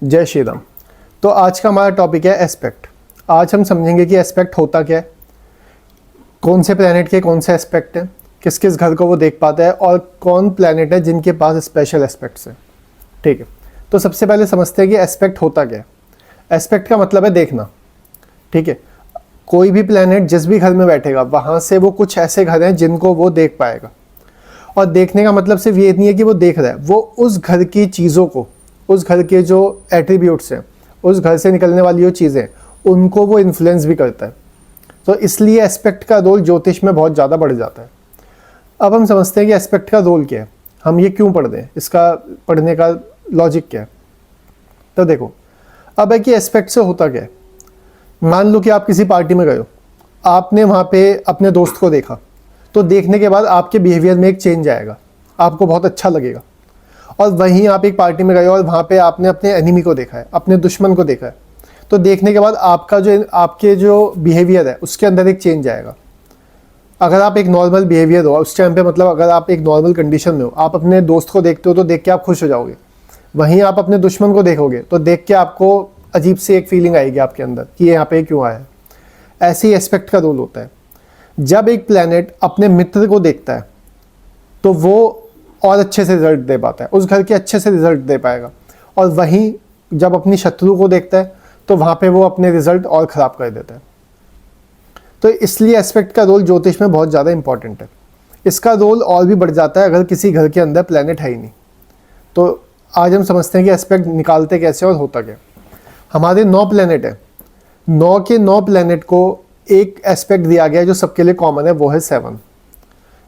जय श्री राम। तो आज का हमारा टॉपिक है एस्पेक्ट। आज हम समझेंगे कि एस्पेक्ट होता क्या है, कौन से प्लैनेट के कौन से एस्पेक्ट हैं, किस किस घर को वो देख पाता है और कौन प्लैनेट है जिनके पास स्पेशल एस्पेक्ट्स हैं। ठीक है, तो सबसे पहले समझते हैं कि एस्पेक्ट होता क्या है। एस्पेक्ट का मतलब है देखना। ठीक है, कोई भी प्लैनेट जिस भी घर में बैठेगा वहाँ से वो कुछ ऐसे घर हैं जिनको वो देख पाएगा। और देखने का मतलब सिर्फ ये नहीं है कि वो देख रहा है, वो उस घर की चीज़ों को, उस घर के जो एट्रीब्यूट्स हैं, उस घर से निकलने वाली जो चीज़ें हैं, उनको वो इन्फ्लुएंस भी करता है। तो इसलिए एस्पेक्ट का रोल ज्योतिष में बहुत ज़्यादा बढ़ जाता है। अब हम समझते हैं कि एस्पेक्ट का रोल क्या है, हम ये क्यों पढ़ रहे हैं, इसका पढ़ने का लॉजिक क्या है। तो देखो, अब है कि एस्पेक्ट से होता क्या है। मान लो कि आप किसी पार्टी में गए हो, आपने वहाँ पे अपने दोस्त को देखा, तो देखने के बाद आपके बिहेवियर में एक चेंज आएगा, आपको बहुत अच्छा लगेगा। और वहीं आप एक पार्टी में गए और वहाँ पे आपने अपने एनिमी को देखा है, अपने दुश्मन को देखा है, तो देखने के बाद आपके जो बिहेवियर है उसके अंदर एक चेंज आएगा। अगर आप एक नॉर्मल बिहेवियर हो उस टाइम पे, मतलब अगर आप एक नॉर्मल कंडीशन में हो, आप अपने दोस्त को देखते हो तो देख के आप खुश हो जाओगे। वहीं आप अपने दुश्मन को देखोगे तो देख के आपको अजीब सी एक फीलिंग आएगी आपके अंदर कि ये यहाँ पे क्यों आया है। ऐसे ही एस्पेक्ट का रोल होता है। जब एक प्लैनेट अपने मित्र को देखता है तो वो और अच्छे से रिजल्ट दे पाता है, उस घर के अच्छे से रिजल्ट दे पाएगा। और वहीं जब अपनी शत्रु को देखता है तो वहाँ पे वो अपने रिजल्ट और ख़राब कर देता है। तो इसलिए एस्पेक्ट का रोल ज्योतिष में बहुत ज़्यादा इंपॉर्टेंट है। इसका रोल और भी बढ़ जाता है अगर किसी घर के अंदर प्लैनेट है ही नहीं। तो आज हम समझते हैं कि एस्पेक्ट निकालते कैसे और होता क्या। हमारे 9 प्लैनेट हैं, 9 के 9 प्लैनेट को एक एस्पेक्ट दिया गया है जो सबके लिए कॉमन है, वो है 7।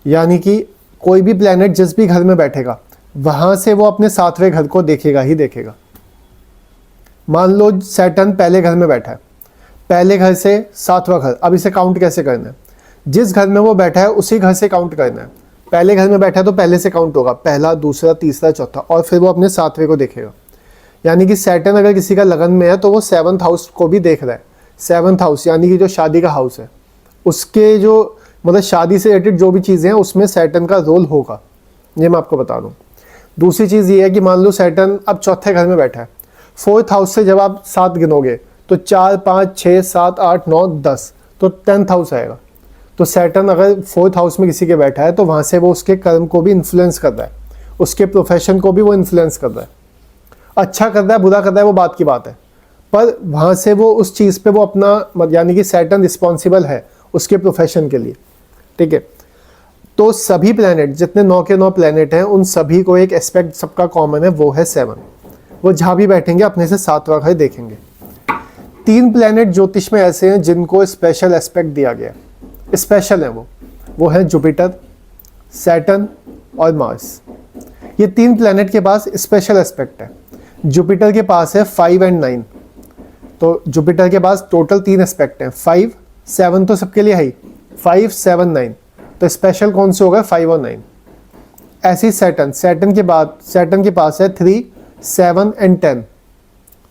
यानी कि कोई भी प्लैनेट जिस भी घर में बैठेगा वहाँ से वो अपने 7वें घर को देखेगा ही देखेगा। मान लो सैटर्न पहले घर में बैठा है, पहले घर से 7वां घर। अब इसे काउंट कैसे करना है, जिस घर में वो बैठा है उसी घर से काउंट करना है। पहले घर में बैठा है तो पहले से काउंट होगा, पहला, दूसरा, तीसरा, चौथा, और फिर वो अपने 7वें को देखेगा। यानी कि सैटर्न अगर किसी का लगन में है तो वो 7th हाउस को भी देख रहा है। 7th हाउस यानी कि जो शादी का हाउस है, उसके जो मतलब शादी से रिलेटेड जो भी चीज़ें हैं उसमें सैटर्न का रोल होगा, ये मैं आपको बता दूं। दूसरी चीज़ ये है कि मान लो सैटर्न अब चौथे घर में बैठा है, 4th हाउस से जब आप 7 गिनोगे तो 4, 5, 6, 7, 8, 9, 10, तो 10th हाउस आएगा। तो सैटर्न अगर 4th हाउस में किसी के बैठा है तो वहाँ से वो उसके कर्म को भी इन्फ्लुएंस कर रहा है, उसके प्रोफेशन को भी वो इन्फ्लुएंस कर रहा है। अच्छा कर रहा है, बुरा कर रहा है, वो बात की बात है, पर वहाँ से वो उस चीज़ पे वो अपना, यानी कि सैटर्न रिस्पॉन्सिबल है उसके प्रोफेशन के लिए। ठीक है, तो सभी प्लैनेट, जितने 9 के 9 प्लैनेट हैं, उन सभी को एक एस्पेक्ट सबका कॉमन है, वो है 7। वो जहाँ भी बैठेंगे अपने से 7वां घर देखेंगे। 3 प्लैनेट ज्योतिष में ऐसे हैं जिनको स्पेशल एस्पेक्ट दिया गया है, स्पेशल हैं वो हैं जुपिटर, सैटर्न और मार्स। ये 3 प्लैनेट के पास स्पेशल एस्पेक्ट है। जुपिटर के पास है 5 और 9। तो जुपिटर के पास टोटल 3 एस्पेक्ट हैं, 5, 7 तो सबके लिए है ही, 5, 7, 9। तो स्पेशल कौन से होगा, 5 और 9। ऐसे ही सैटर्न के पास है 3, 7 और 10।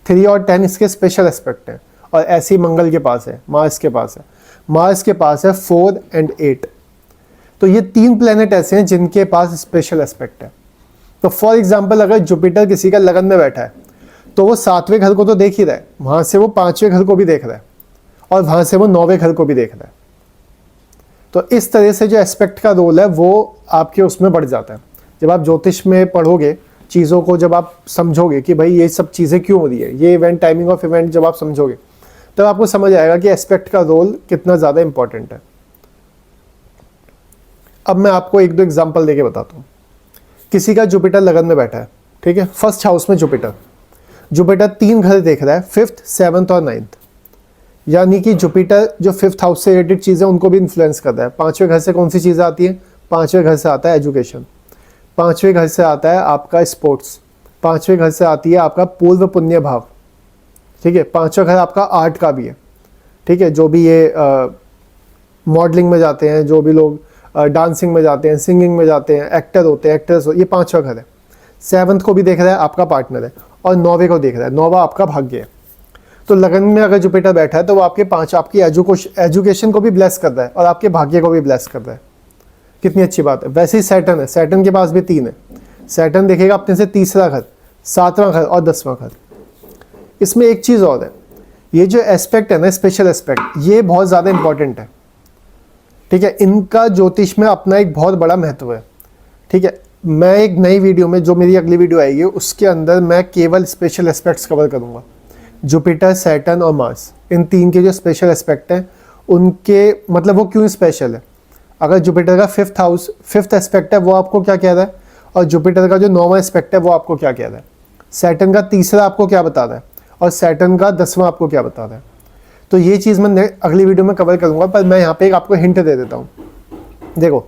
3 और 10 इसके स्पेशल एस्पेक्ट हैं। और ऐसे ही मंगल के पास है, मार्स के पास है 4 और 8। तो ये 3 प्लैनेट ऐसे हैं जिनके पास स्पेशल एस्पेक्ट है। तो फॉर एग्जाम्पल अगर जुपिटर किसी का लगन में बैठा है तो वो 7वें घर को तो देख ही रहा है, वहाँ से वो 5वें घर को भी देख रहा है, और वहाँ से वो 9वें घर को भी देख रहा है। तो इस तरह से जो एस्पेक्ट का रोल है वो आपके उसमें बढ़ जाता है। जब आप ज्योतिष में पढ़ोगे चीज़ों को, जब आप समझोगे कि भाई ये सब चीज़ें क्यों हो रही है, ये इवेंट, टाइमिंग ऑफ इवेंट जब आप समझोगे तब आपको समझ आएगा कि एस्पेक्ट का रोल कितना ज़्यादा इंपॉर्टेंट है। अब मैं आपको 1-2 एग्जाम्पल देके बताता हूँ। किसी का जुपिटर लगन में बैठा है, ठीक है, 1st हाउस में जुपिटर 3 घर देख रहा है, 5th, 7th और 9th। यानी कि जुपिटर जो 5th हाउस से रिलेटेड चीज़ें उनको भी इन्फ्लुएंस कर रहा है। 5वें घर से कौन सी चीज़ें आती हैं, 5वें घर से आता है एजुकेशन, 5वें घर से आता है आपका स्पोर्ट्स, 5वें घर से आती है आपका पूर्व पुण्य भाव। ठीक है, 5वां घर आपका आर्ट का भी है। ठीक है, जो भी ये मॉडलिंग में जाते हैं, जो भी लोग डांसिंग में जाते हैं, सिंगिंग में जाते हैं, एक्टर होते हैं, एक्ट्रेस हो, ये 5वां घर है। 7th को भी देख रहा है, आपका पार्टनर है, और 9वें को देख रहा है, 9वां आपका भाग्य है। तो लगन में अगर जुपिटर बैठा है तो वो आपकी एजुकेशन को भी ब्लेस कर रहा है और आपके भाग्य को भी ब्लेस कर रहा है। कितनी अच्छी बात है। वैसे ही सैटर्न है, सैटर्न के पास भी 3 है। सैटर्न देखेगा अपने से 3रा घर, 7वां घर और 10वां घर। इसमें एक चीज़ और है, ये जो एस्पेक्ट है ना, स्पेशल एस्पेक्ट, ये बहुत ज़्यादा इंपॉर्टेंट है। ठीक है, इनका ज्योतिष में अपना एक बहुत बड़ा महत्व है। ठीक है, मैं एक नई वीडियो में, जो मेरी अगली वीडियो आएगी, उसके अंदर मैं केवल स्पेशल एस्पेक्ट्स कवर करूँगा। जुपिटर, सैटर्न और मार्स, इन तीन के जो स्पेशल एस्पेक्ट हैं उनके मतलब वो क्यों स्पेशल है। अगर जुपिटर का फिफ्थ एस्पेक्ट है वो आपको क्या कह रहा है, और जुपिटर का जो 9वां एस्पेक्ट है वो आपको क्या कह रहा है, सैटर्न का तीसरा आपको क्या बता रहा है, और सैटर्न का 10वां आपको क्या बता रहा है। तो ये चीज़ मैं अगली वीडियो में कवर करूँगा, पर मैं यहाँ पे एक आपको हिंट दे देता हूँ। देखो,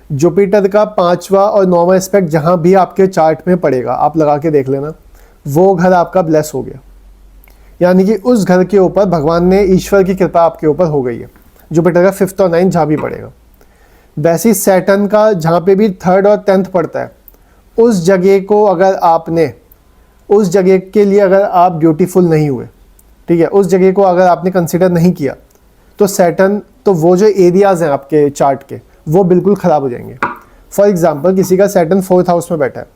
जुपिटर का 5वां और 9वां एस्पेक्ट जहाँ भी आपके चार्ट में पड़ेगा, आप लगा के देख लेना, वो घर आपका ब्लेस हो गया, यानी कि उस घर के ऊपर भगवान ने, ईश्वर की कृपा आपके ऊपर हो गई है। जुपिटर का 5th और 9th जहाँ भी पड़ेगा। वैसे ही सैटर्न का जहाँ पे भी 3rd और 10th पड़ता है, उस जगह को अगर आपने, उस जगह के लिए अगर आप ब्यूटीफुल नहीं हुए, ठीक है, उस जगह को अगर आपने कंसिडर नहीं किया, तो सैटर्न, तो वो जो एरियाज़ हैं आपके चार्ट के, वो बिल्कुल ख़राब हो जाएंगे। फॉर एग्जांपल, किसी का सैटर्न 4th हाउस में बैठा है,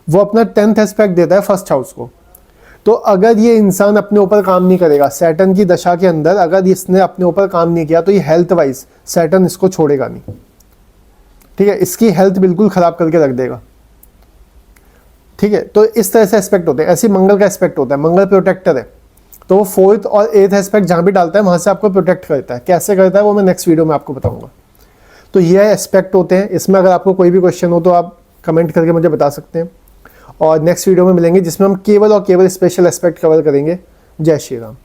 वो अपना 10th एस्पेक्ट देता है 1st हाउस को, तो अगर ये इंसान अपने ऊपर काम नहीं करेगा सैटर्न की दशा के अंदर, अगर इसने अपने ऊपर काम नहीं किया, तो ये हेल्थ वाइज सैटर्न इसको छोड़ेगा नहीं। ठीक है, इसकी हेल्थ बिल्कुल ख़राब करके रख देगा। ठीक है, तो इस तरह से एस्पेक्ट होते हैं। ऐसे मंगल का एस्पेक्ट होता है, मंगल प्रोटेक्टर है, तो वो 4th और 8th एस्पेक्ट जहाँ भी डालता है वहाँ से आपको प्रोटेक्ट करता है। कैसे करता है वो मैं नेक्स्ट वीडियो में आपको बताऊँगा। तो ये एस्पेक्ट होते हैं। इसमें अगर आपको कोई भी क्वेश्चन हो तो आप कमेंट करके मुझे बता सकते हैं, और नेक्स्ट वीडियो में मिलेंगे जिसमें हम केवल और केवल स्पेशल एस्पेक्ट कवर करेंगे। जय श्री राम।